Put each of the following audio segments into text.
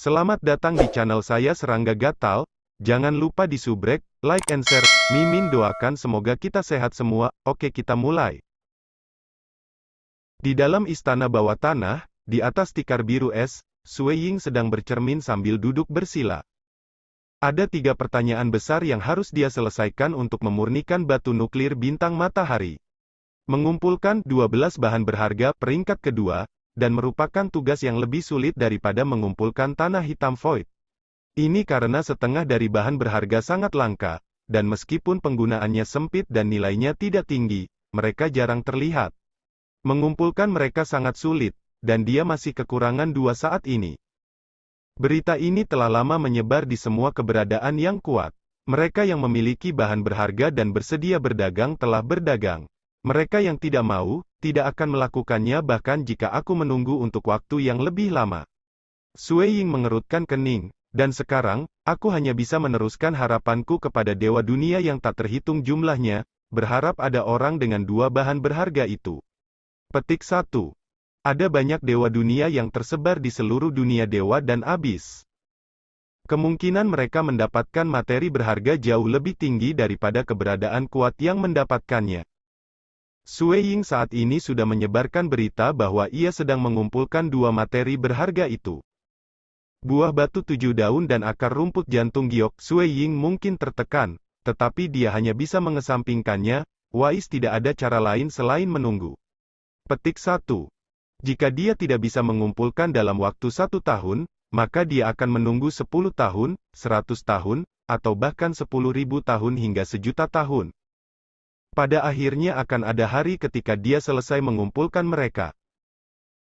Selamat datang di channel saya Serangga Gatal. Jangan lupa di subrek, like and share. Mimin doakan semoga kita sehat semua. Oke, kita mulai. Di dalam istana bawah tanah, di atas tikar biru es, Sui Ying sedang bercermin sambil duduk bersila. Ada 3 pertanyaan besar yang harus dia selesaikan untuk memurnikan batu nuklir bintang matahari. Mengumpulkan 12 bahan berharga peringkat kedua, dan merupakan tugas yang lebih sulit daripada mengumpulkan tanah hitam void. Ini karena setengah dari bahan berharga sangat langka, dan meskipun penggunaannya sempit dan nilainya tidak tinggi, mereka jarang terlihat. Mengumpulkan mereka sangat sulit, dan dia masih kekurangan 2 saat ini. Berita ini telah lama menyebar di semua keberadaan yang kuat. Mereka yang memiliki bahan berharga dan bersedia berdagang telah berdagang. Mereka yang tidak mau, tidak akan melakukannya bahkan jika aku menunggu untuk waktu yang lebih lama. Sui Ying mengerutkan kening, dan sekarang, aku hanya bisa meneruskan harapanku kepada dewa dunia yang tak terhitung jumlahnya, berharap ada orang dengan 2 bahan berharga itu. Petik 1. Ada banyak dewa dunia yang tersebar di seluruh dunia dewa dan abis. Kemungkinan mereka mendapatkan materi berharga jauh lebih tinggi daripada keberadaan kuat yang mendapatkannya. Sui Ying saat ini sudah menyebarkan berita bahwa ia sedang mengumpulkan 2 materi berharga itu. Buah batu 7 daun dan akar rumput jantung giok. Sui Ying mungkin tertekan, tetapi dia hanya bisa mengesampingkannya. Wais, tidak ada cara lain selain menunggu. Petik 1. Jika dia tidak bisa mengumpulkan dalam waktu 1 tahun, maka dia akan menunggu 10 tahun, 100 tahun, atau bahkan 10.000 tahun hingga 1.000.000 tahun. Pada akhirnya akan ada hari ketika dia selesai mengumpulkan mereka.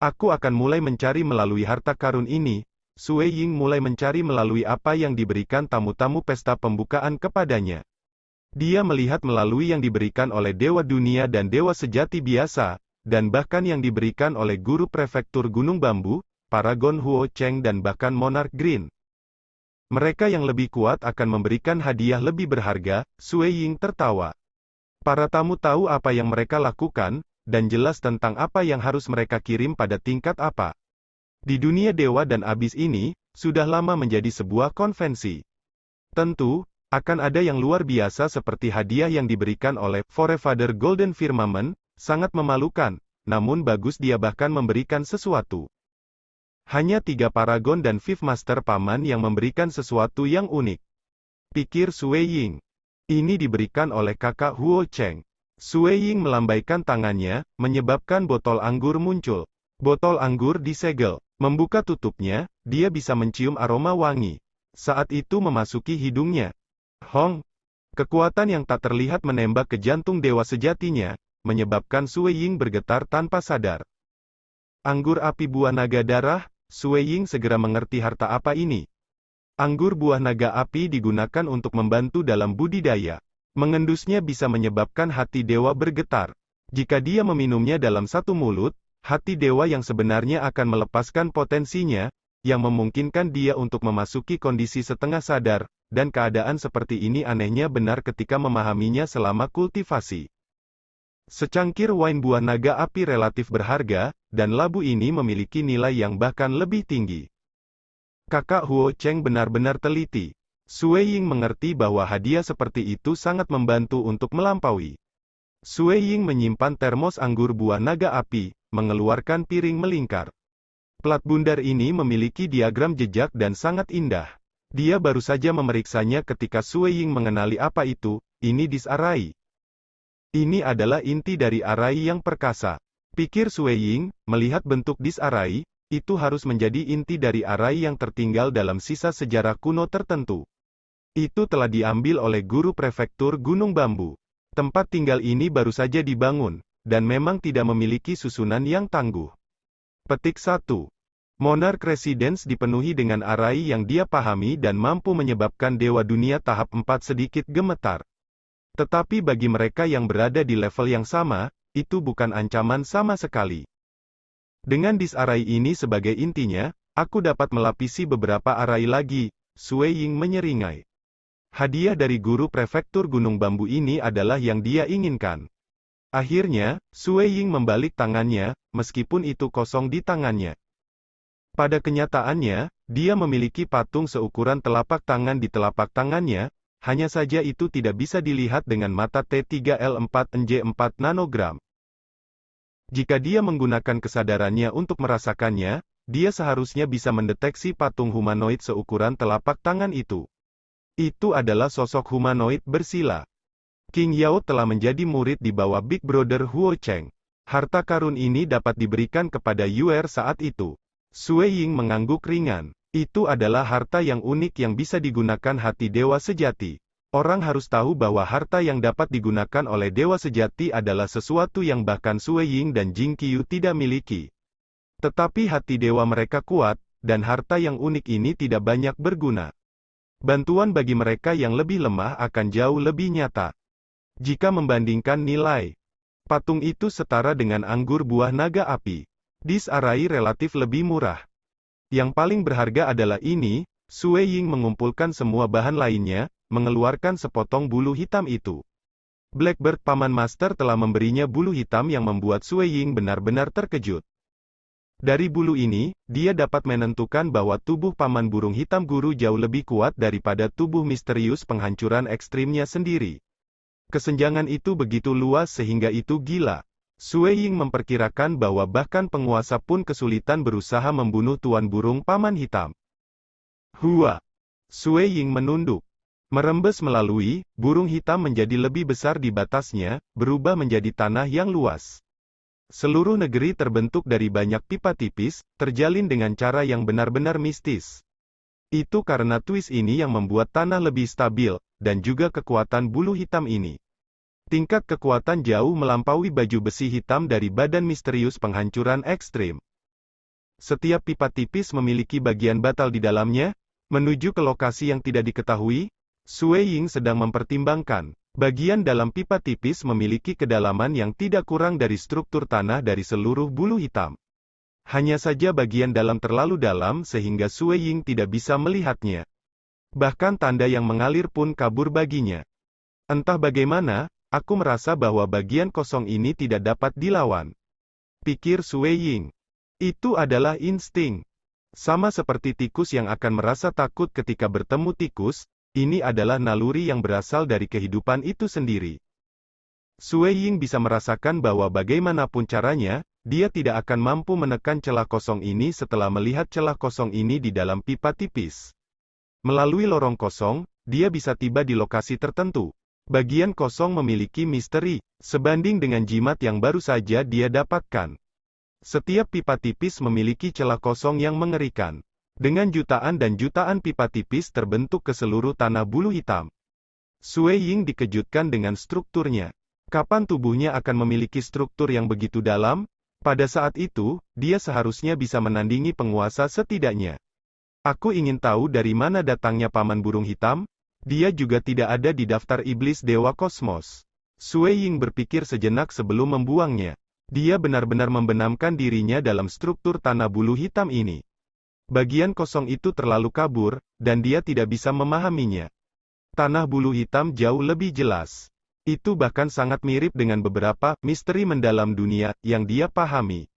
Aku akan mulai mencari melalui harta karun ini. Sui Ying mulai mencari melalui apa yang diberikan tamu-tamu pesta pembukaan kepadanya. Dia melihat melalui yang diberikan oleh dewa dunia dan dewa sejati biasa, dan bahkan yang diberikan oleh guru prefektur Gunung Bambu, Paragon Huo Cheng dan bahkan Monarch Green. Mereka yang lebih kuat akan memberikan hadiah lebih berharga. Sui Ying tertawa. Para tamu tahu apa yang mereka lakukan, dan jelas tentang apa yang harus mereka kirim pada tingkat apa. Di dunia dewa dan abis ini, sudah lama menjadi sebuah konvensi. Tentu, akan ada yang luar biasa seperti hadiah yang diberikan oleh Forefather Golden Firmament, sangat memalukan, namun bagus dia bahkan memberikan sesuatu. Hanya 3 Paragon dan Fifth Master Paman yang memberikan sesuatu yang unik. Pikir Sui Ying. Ini diberikan oleh kakak Huo Cheng. Sui Ying melambaikan tangannya, menyebabkan botol anggur muncul. Botol anggur disegel. Membuka tutupnya, dia bisa mencium aroma wangi. Saat itu memasuki hidungnya. Hong! Kekuatan yang tak terlihat menembak ke jantung dewa sejatinya, menyebabkan Sui Ying bergetar tanpa sadar. Anggur api buah naga darah. Sui Ying segera mengerti harta apa ini. Anggur buah naga api digunakan untuk membantu dalam budidaya. Mengendusnya bisa menyebabkan hati dewa bergetar. Jika dia meminumnya dalam 1 mulut, hati dewa yang sebenarnya akan melepaskan potensinya, yang memungkinkan dia untuk memasuki kondisi setengah sadar, dan keadaan seperti ini anehnya benar ketika memahaminya selama kultivasi. Secangkir wine buah naga api relatif berharga, dan labu ini memiliki nilai yang bahkan lebih tinggi. Kakak Huo Cheng benar-benar teliti. Sui Ying mengerti bahwa hadiah seperti itu sangat membantu untuk melampaui. Sui Ying menyimpan termos anggur buah naga api, mengeluarkan piring melingkar. Plat bundar ini memiliki diagram jejak dan sangat indah. Dia baru saja memeriksanya ketika Sui Ying mengenali apa itu. Ini dis arai. Ini adalah inti dari arai yang perkasa. Pikir Sui Ying, melihat bentuk dis arai, itu harus menjadi inti dari arai yang tertinggal dalam sisa sejarah kuno tertentu. Itu telah diambil oleh guru prefektur Gunung Bambu. Tempat tinggal ini baru saja dibangun, dan memang tidak memiliki susunan yang tangguh. Petik 1. Monarch Residence dipenuhi dengan arai yang dia pahami dan mampu menyebabkan dewa dunia tahap 4 sedikit gemetar. Tetapi bagi mereka yang berada di level yang sama, itu bukan ancaman sama sekali. Dengan dis arai ini sebagai intinya, aku dapat melapisi beberapa arai lagi. Sui Ying menyeringai. Hadiah dari guru prefektur Gunung Bambu ini adalah yang dia inginkan. Akhirnya, Sui Ying membalik tangannya, meskipun itu kosong di tangannya. Pada kenyataannya, dia memiliki patung seukuran telapak tangan di telapak tangannya, hanya saja itu tidak bisa dilihat dengan mata T3L4NJ4 nanogram. Jika dia menggunakan kesadarannya untuk merasakannya, dia seharusnya bisa mendeteksi patung humanoid seukuran telapak tangan itu. Itu adalah sosok humanoid bersila. King Yao telah menjadi murid di bawah Big Brother Huo Cheng. Harta karun ini dapat diberikan kepada Yuer saat itu. Sui Ying mengangguk ringan. Itu adalah harta yang unik yang bisa digunakan hati dewa sejati. Orang harus tahu bahwa harta yang dapat digunakan oleh dewa sejati adalah sesuatu yang bahkan Sui Ying dan Jing Qiu tidak miliki. Tetapi hati dewa mereka kuat, dan harta yang unik ini tidak banyak berguna. Bantuan bagi mereka yang lebih lemah akan jauh lebih nyata. Jika membandingkan nilai, patung itu setara dengan anggur buah naga api. Disarai relatif lebih murah. Yang paling berharga adalah ini. Sui Ying mengumpulkan semua bahan lainnya, mengeluarkan sepotong bulu hitam itu. Blackbird Paman Master telah memberinya bulu hitam yang membuat Sui Ying benar-benar terkejut. Dari bulu ini, dia dapat menentukan bahwa tubuh Paman Burung Hitam Guru jauh lebih kuat daripada tubuh misterius penghancuran ekstrimnya sendiri. Kesenjangan itu begitu luas sehingga itu gila. Sui Ying memperkirakan bahwa bahkan penguasa pun kesulitan berusaha membunuh Tuan Burung Paman Hitam. Hua! Sui Ying menunduk. Merembes melalui, burung hitam menjadi lebih besar di batasnya, berubah menjadi tanah yang luas. Seluruh negeri terbentuk dari banyak pipa tipis, terjalin dengan cara yang benar-benar mistis. Itu karena twist ini yang membuat tanah lebih stabil, dan juga kekuatan bulu hitam ini. Tingkat kekuatan jauh melampaui baju besi hitam dari badan misterius penghancuran ekstrim. Setiap pipa tipis memiliki bagian batal di dalamnya, menuju ke lokasi yang tidak diketahui. Sui Ying sedang mempertimbangkan. Bagian dalam pipa tipis memiliki kedalaman yang tidak kurang dari struktur tanah dari seluruh bulu hitam. Hanya saja bagian dalam terlalu dalam sehingga Sui Ying tidak bisa melihatnya. Bahkan tanda yang mengalir pun kabur baginya. Entah bagaimana, aku merasa bahwa bagian kosong ini tidak dapat dilawan. Pikir Sui Ying. Itu adalah insting. Sama seperti tikus yang akan merasa takut ketika bertemu tikus, ini adalah naluri yang berasal dari kehidupan itu sendiri. Sui Ying bisa merasakan bahwa bagaimanapun caranya, dia tidak akan mampu menekan celah kosong ini setelah melihat celah kosong ini di dalam pipa tipis. Melalui lorong kosong, dia bisa tiba di lokasi tertentu. Bagian kosong memiliki misteri, sebanding dengan jimat yang baru saja dia dapatkan. Setiap pipa tipis memiliki celah kosong yang mengerikan. Dengan jutaan dan jutaan pipa tipis terbentuk ke seluruh tanah bulu hitam. Sui Ying dikejutkan dengan strukturnya. Kapan tubuhnya akan memiliki struktur yang begitu dalam? Pada saat itu, dia seharusnya bisa menandingi penguasa setidaknya. Aku ingin tahu dari mana datangnya Paman Burung Hitam? Dia juga tidak ada di daftar iblis Dewa Kosmos. Sui Ying berpikir sejenak sebelum membuangnya. Dia benar-benar membenamkan dirinya dalam struktur tanah bulu hitam ini. Bagian kosong itu terlalu kabur, dan dia tidak bisa memahaminya. Tanah bulu hitam jauh lebih jelas. Itu bahkan sangat mirip dengan beberapa misteri mendalam dunia yang dia pahami.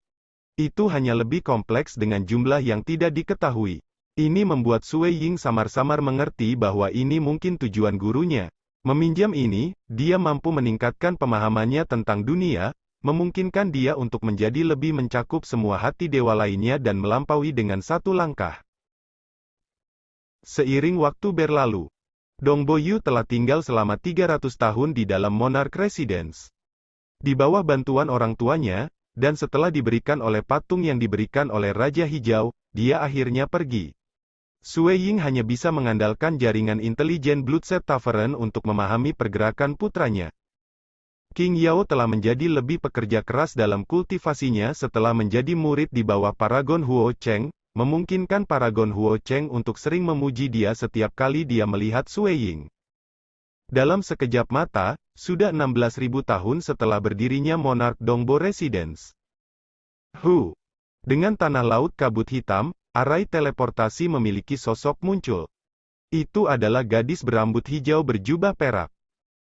Itu hanya lebih kompleks dengan jumlah yang tidak diketahui. Ini membuat Sui Ying samar-samar mengerti bahwa ini mungkin tujuan gurunya. Meminjam ini, dia mampu meningkatkan pemahamannya tentang dunia, memungkinkan dia untuk menjadi lebih mencakup semua hati dewa lainnya dan melampaui dengan satu langkah. Seiring waktu berlalu, Dong Boyu telah tinggal selama 300 tahun di dalam Monarch Residence. Di bawah bantuan orang tuanya, dan setelah diberikan oleh patung yang diberikan oleh Raja Hijau, dia akhirnya pergi. Sui Ying hanya bisa mengandalkan jaringan intelijen Bloodset Tavern untuk memahami pergerakan putranya. King Yao telah menjadi lebih pekerja keras dalam kultivasinya setelah menjadi murid di bawah Paragon Huo Cheng, memungkinkan Paragon Huo Cheng untuk sering memuji dia setiap kali dia melihat Sui Ying. Dalam sekejap mata, sudah 16.000 tahun setelah berdirinya Monarch Dongbo Residence. Dengan tanah laut kabut hitam, arai teleportasi memiliki sosok muncul. Itu adalah gadis berambut hijau berjubah perak.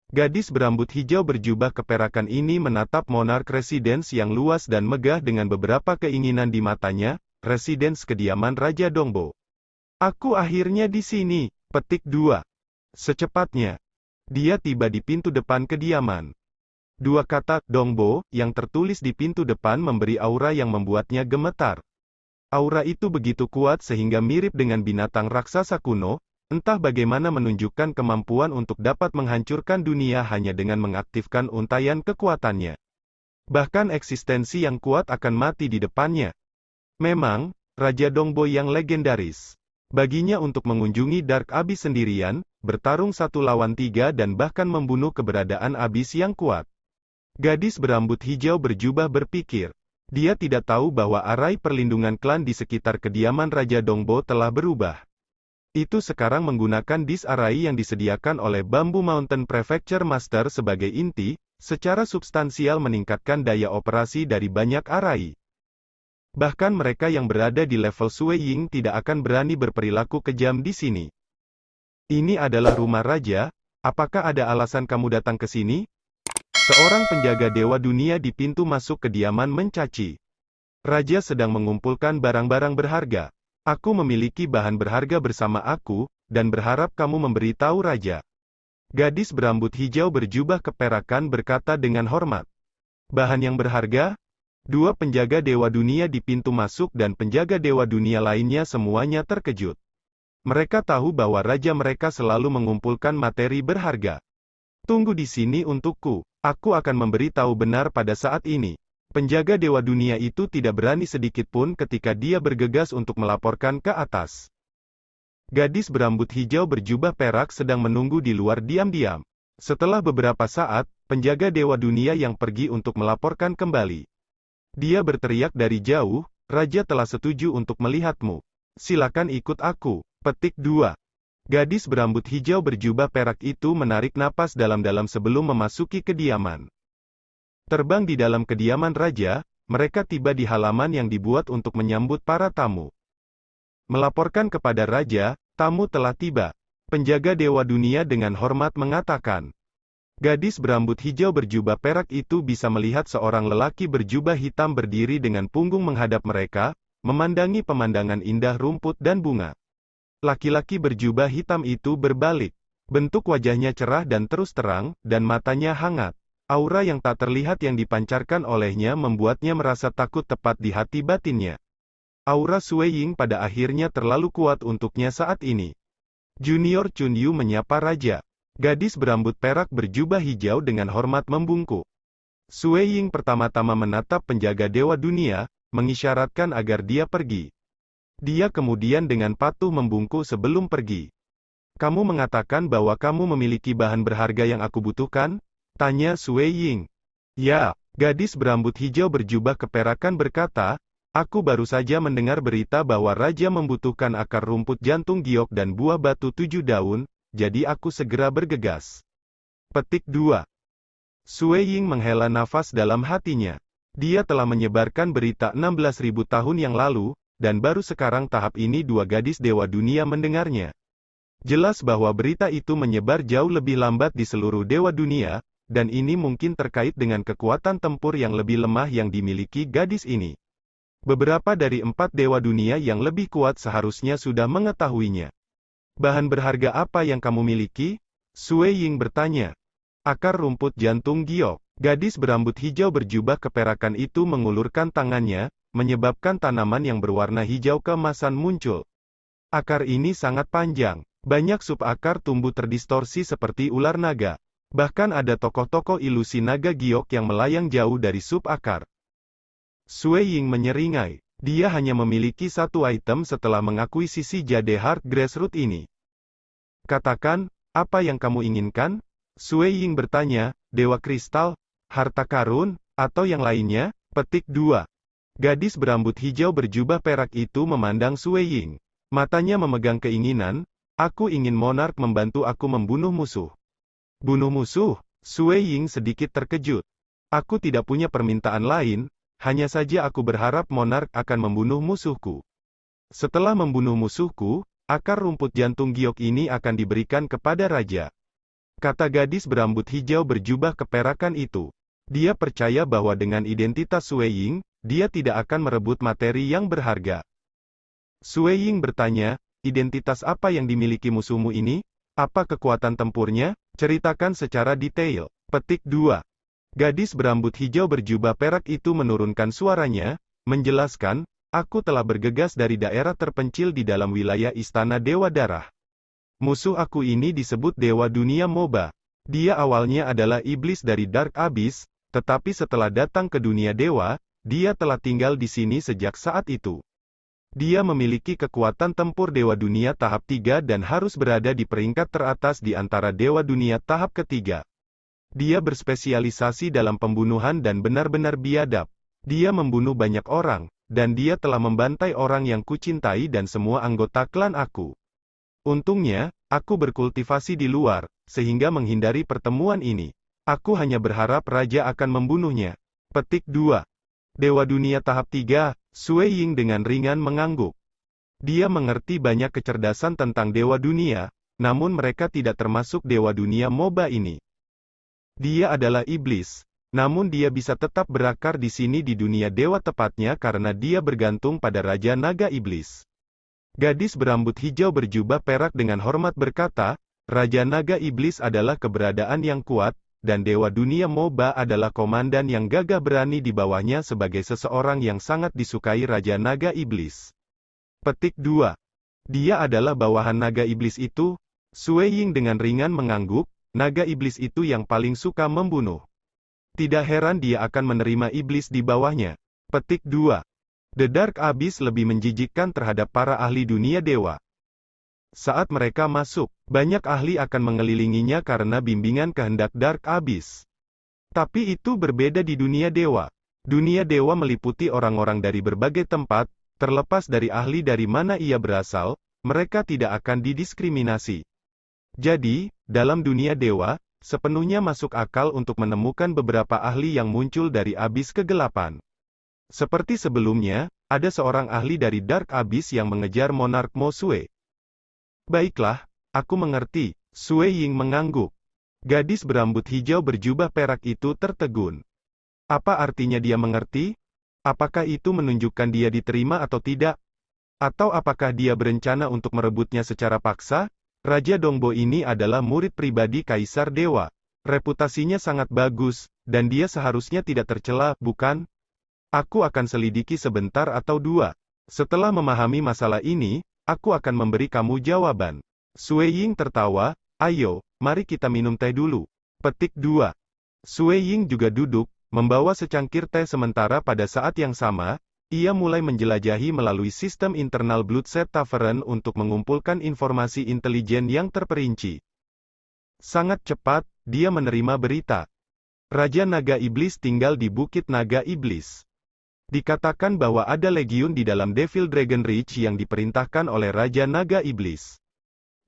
Gadis berambut hijau berjubah keperakan ini menatap Monarch Residence yang luas dan megah dengan beberapa keinginan di matanya. residence kediaman Raja Dongbo. Aku akhirnya di sini, petik 2. Secepatnya, dia tiba di pintu depan kediaman. Dua kata, Dongbo, yang tertulis di pintu depan memberi aura yang membuatnya gemetar. Aura itu begitu kuat sehingga mirip dengan binatang raksasa kuno, entah bagaimana menunjukkan kemampuan untuk dapat menghancurkan dunia hanya dengan mengaktifkan untaian kekuatannya. Bahkan eksistensi yang kuat akan mati di depannya. Memang, Raja Dongbo yang legendaris. Baginya untuk mengunjungi Dark Abyss sendirian, bertarung 1 lawan 3 dan bahkan membunuh keberadaan Abyss yang kuat. Gadis berambut hijau berjubah berpikir. Dia tidak tahu bahwa arai perlindungan klan di sekitar kediaman Raja Dongbo telah berubah. Itu sekarang menggunakan dis arai yang disediakan oleh Bamboo Mountain Prefecture Master sebagai inti, secara substansial meningkatkan daya operasi dari banyak arai. Bahkan mereka yang berada di level Sui Ying tidak akan berani berperilaku kejam di sini. Ini adalah rumah raja, apakah ada alasan kamu datang ke sini? Seorang penjaga dewa dunia di pintu masuk kediaman mencaci. Raja sedang mengumpulkan barang-barang berharga. Aku memiliki bahan berharga bersama aku, dan berharap kamu memberitahu raja. Gadis berambut hijau berjubah keperakan berkata dengan hormat. Bahan yang berharga? Dua penjaga dewa dunia di pintu masuk dan penjaga dewa dunia lainnya semuanya terkejut. Mereka tahu bahwa raja mereka selalu mengumpulkan materi berharga. Tunggu di sini untukku. Aku akan memberitahu benar pada saat ini. Penjaga dewa dunia itu tidak berani sedikit pun ketika dia bergegas untuk melaporkan ke atas. Gadis berambut hijau berjubah perak sedang menunggu di luar diam-diam. Setelah beberapa saat, penjaga dewa dunia yang pergi untuk melaporkan kembali. Dia berteriak dari jauh, Raja telah setuju untuk melihatmu. Silakan ikut aku. Petik 2. Gadis berambut hijau berjubah perak itu menarik napas dalam-dalam sebelum memasuki kediaman. Terbang di dalam kediaman raja, mereka tiba di halaman yang dibuat untuk menyambut para tamu. Melaporkan kepada raja, tamu telah tiba. Penjaga dewa dunia dengan hormat mengatakan. Gadis berambut hijau berjubah perak itu bisa melihat seorang lelaki berjubah hitam berdiri dengan punggung menghadap mereka, memandangi pemandangan indah rumput dan bunga. Laki-laki berjubah hitam itu berbalik. Bentuk wajahnya cerah dan terus terang, dan matanya hangat. Aura yang tak terlihat yang dipancarkan olehnya membuatnya merasa takut tepat di hati batinnya. Aura Sui Ying pada akhirnya terlalu kuat untuknya saat ini. Junior Chunyu menyapa raja. Gadis berambut perak berjubah hijau dengan hormat membungkuk. Sui Ying pertama-tama menatap penjaga dewa dunia, mengisyaratkan agar dia pergi. Dia kemudian dengan patuh membungkuk sebelum pergi. Kamu mengatakan bahwa kamu memiliki bahan berharga yang aku butuhkan? Tanya Sui Ying. Ya, gadis berambut hijau berjubah keperakan berkata, aku baru saja mendengar berita bahwa raja membutuhkan akar rumput jantung giok dan buah batu 7 daun, jadi aku segera bergegas. Petik 2. Sui Ying menghela nafas dalam hatinya. Dia telah menyebarkan berita 16.000 tahun yang lalu, dan baru sekarang tahap ini dua gadis dewa dunia mendengarnya. Jelas bahwa berita itu menyebar jauh lebih lambat di seluruh dewa dunia, dan ini mungkin terkait dengan kekuatan tempur yang lebih lemah yang dimiliki gadis ini. Beberapa dari 4 dewa dunia yang lebih kuat seharusnya sudah mengetahuinya. Bahan berharga apa yang kamu miliki? Sui Ying bertanya. Akar rumput jantung giok. Gadis berambut hijau berjubah keperakan itu mengulurkan tangannya, menyebabkan tanaman yang berwarna hijau keemasan muncul. Akar ini sangat panjang. Banyak subakar tumbuh terdistorsi seperti ular naga. Bahkan ada tokoh-tokoh ilusi naga giok yang melayang jauh dari subakar. Sui Ying menyeringai. Dia hanya memiliki satu item setelah mengakuisisi Jade Heart Grassroot ini. Katakan, apa yang kamu inginkan? Sui Ying bertanya, Dewa Kristal, harta karun, atau yang lainnya? Petik 2. Gadis berambut hijau berjubah perak itu memandang Sui Ying. Matanya memegang keinginan, aku ingin monark membantu aku membunuh musuh. Bunuh musuh? Sui Ying sedikit terkejut. Aku tidak punya permintaan lain, hanya saja aku berharap monark akan membunuh musuhku. Setelah membunuh musuhku, akar rumput jantung giok ini akan diberikan kepada raja. Kata gadis berambut hijau berjubah keperakan itu. Dia percaya bahwa dengan identitas Sui Ying, dia tidak akan merebut materi yang berharga. Sue Ying bertanya, identitas apa yang dimiliki musuhmu ini? Apa kekuatan tempurnya? Ceritakan secara detail. Petik 2. Gadis berambut hijau berjubah perak itu menurunkan suaranya, menjelaskan, aku telah bergegas dari daerah terpencil di dalam wilayah Istana Dewa Darah. Musuh aku ini disebut Dewa Dunia Moba. Dia awalnya adalah iblis dari Dark Abyss, tetapi setelah datang ke dunia dewa, dia telah tinggal di sini sejak saat itu. Dia memiliki kekuatan tempur Dewa Dunia tahap 3 dan harus berada di peringkat teratas di antara Dewa Dunia tahap ketiga. Dia berspesialisasi dalam pembunuhan dan benar-benar biadab. Dia membunuh banyak orang, dan dia telah membantai orang yang kucintai dan semua anggota klan aku. Untungnya, aku berkultivasi di luar, sehingga menghindari pertemuan ini. Aku hanya berharap raja akan membunuhnya. Petik 2. Dewa Dunia tahap 3, Sue Ying dengan ringan mengangguk. Dia mengerti banyak kecerdasan tentang Dewa Dunia, namun mereka tidak termasuk Dewa Dunia Moba ini. Dia adalah iblis, namun dia bisa tetap berakar di sini di dunia dewa tepatnya karena dia bergantung pada Raja Naga Iblis. Gadis berambut hijau berjubah perak dengan hormat berkata, Raja Naga Iblis adalah keberadaan yang kuat, dan Dewa Dunia Moba adalah komandan yang gagah berani di bawahnya sebagai seseorang yang sangat disukai Raja Naga Iblis. Petik 2. Dia adalah bawahan Naga Iblis itu? Sue Ying dengan ringan mengangguk, Naga Iblis itu yang paling suka membunuh. Tidak heran dia akan menerima iblis di bawahnya. Petik 2. The Dark Abyss lebih menjijikkan terhadap para ahli dunia dewa. Saat mereka masuk, banyak ahli akan mengelilinginya karena bimbingan kehendak Dark Abyss. Tapi itu berbeda di dunia dewa. Dunia dewa meliputi orang-orang dari berbagai tempat, terlepas dari ahli dari mana ia berasal, mereka tidak akan didiskriminasi. Jadi, dalam dunia dewa, sepenuhnya masuk akal untuk menemukan beberapa ahli yang muncul dari abis kegelapan. Seperti sebelumnya, ada seorang ahli dari Dark Abyss yang mengejar Monark Mo Sue. Baiklah, aku mengerti, Sue Ying mengangguk. Gadis berambut hijau berjubah perak itu tertegun. Apa artinya dia mengerti? Apakah itu menunjukkan dia diterima atau tidak? Atau apakah dia berencana untuk merebutnya secara paksa? Raja Dongbo ini adalah murid pribadi Kaisar Dewa. Reputasinya sangat bagus, dan dia seharusnya tidak tercela, bukan? Aku akan selidiki sebentar atau dua. Setelah memahami masalah ini, aku akan memberi kamu jawaban. Sue Ying tertawa, ayo, mari kita minum teh dulu. Petik 2. Sue Ying juga duduk, membawa secangkir teh sementara pada saat yang sama, ia mulai menjelajahi melalui sistem internal Bloodset Tavern untuk mengumpulkan informasi intelijen yang terperinci. Sangat cepat, dia menerima berita. Raja Naga Iblis tinggal di Bukit Naga Iblis. Dikatakan bahwa ada legiun di dalam Devil Dragon Reach yang diperintahkan oleh Raja Naga Iblis.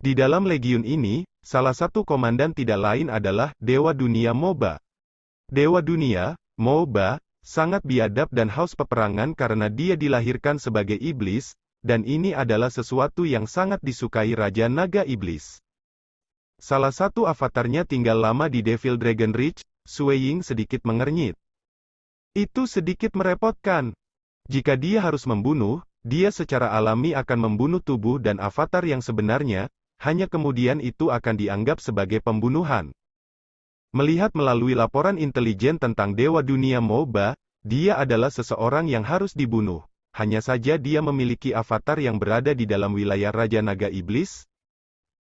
Di dalam legiun ini, salah satu komandan tidak lain adalah Dewa Dunia Moba. Dewa Dunia, Moba, sangat biadab dan haus peperangan karena dia dilahirkan sebagai iblis, dan ini adalah sesuatu yang sangat disukai Raja Naga Iblis. Salah satu avatarnya tinggal lama di Devil Dragon Reach, Sue Ying sedikit mengernyit. Itu sedikit merepotkan. Jika dia harus membunuh, dia secara alami akan membunuh tubuh dan avatar yang sebenarnya, hanya kemudian itu akan dianggap sebagai pembunuhan. Melihat melalui laporan intelijen tentang Dewa Dunia Moba, dia adalah seseorang yang harus dibunuh. Hanya saja dia memiliki avatar yang berada di dalam wilayah Raja Naga Iblis.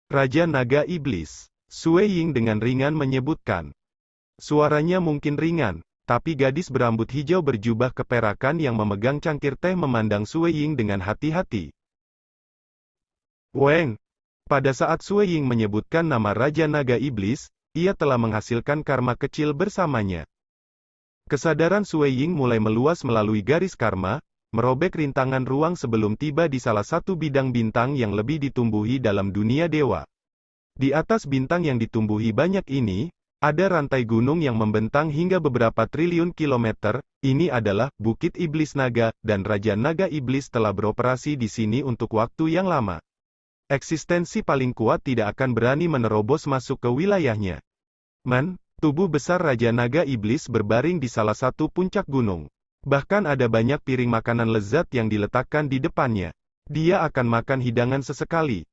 Raja Naga Iblis. Sue Ying dengan ringan menyebutkan. Suaranya mungkin ringan, tapi gadis berambut hijau berjubah keperakan yang memegang cangkir teh memandang Sue Ying dengan hati-hati. Weng. Pada saat Sue Ying menyebutkan nama Raja Naga Iblis, ia telah menghasilkan karma kecil bersamanya. Kesadaran Sue Ying mulai meluas melalui garis karma, merobek rintangan ruang sebelum tiba di salah satu bidang bintang yang lebih ditumbuhi dalam dunia dewa. Di atas bintang yang ditumbuhi banyak ini, ada rantai gunung yang membentang hingga beberapa triliun kilometer. Ini adalah Bukit Iblis Naga, dan Raja Naga Iblis telah beroperasi di sini untuk waktu yang lama. Eksistensi paling kuat tidak akan berani menerobos masuk ke wilayahnya. Tubuh besar Raja Naga Iblis berbaring di salah satu puncak gunung. Bahkan ada banyak piring makanan lezat yang diletakkan di depannya. Dia akan makan hidangan sesekali.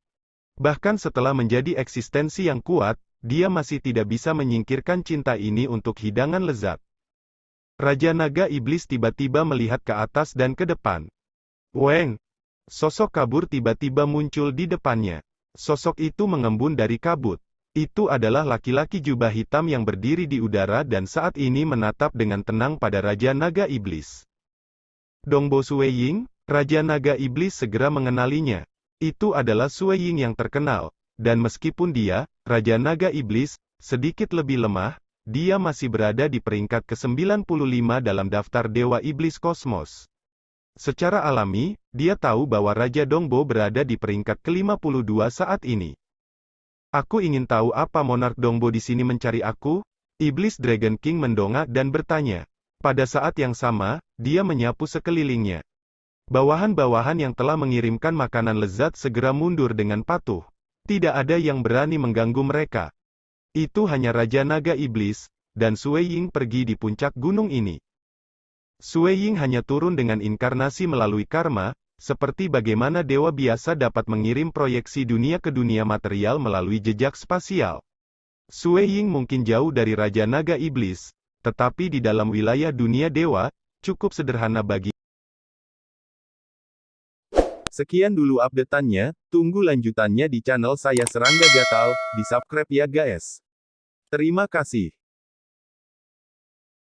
Bahkan setelah menjadi eksistensi yang kuat, dia masih tidak bisa menyingkirkan cinta ini untuk hidangan lezat. Raja Naga Iblis tiba-tiba melihat ke atas dan ke depan. Weng! Sosok kabur tiba-tiba muncul di depannya. Sosok itu mengembun dari kabut. Itu adalah laki-laki jubah hitam yang berdiri di udara dan saat ini menatap dengan tenang pada Raja Naga Iblis. Dongbo Sueying, Raja Naga Iblis segera mengenalinya. Itu adalah Sueying yang terkenal. Dan meskipun dia, Raja Naga Iblis, sedikit lebih lemah, dia masih berada di peringkat ke-95 dalam daftar Dewa Iblis Kosmos. Secara alami, dia tahu bahwa Raja Dongbo berada di peringkat ke-52 saat ini. Aku ingin tahu apa Monark Dongbo di sini mencari aku? Iblis Dragon King mendongak dan bertanya. Pada saat yang sama, dia menyapu sekelilingnya. Bawahan-bawahan yang telah mengirimkan makanan lezat segera mundur dengan patuh. Tidak ada yang berani mengganggu mereka. Itu hanya Raja Naga Iblis, dan Sueying pergi di puncak gunung ini. Sueying hanya turun dengan inkarnasi melalui karma, seperti bagaimana dewa biasa dapat mengirim proyeksi dunia ke dunia material melalui jejak spasial. Sueying mungkin jauh dari Raja Naga Iblis, tetapi di dalam wilayah dunia dewa, cukup sederhana bagi. Sekian dulu update-annya, tunggu lanjutannya di channel saya Serangga Gatal, di subscribe ya guys. Terima kasih.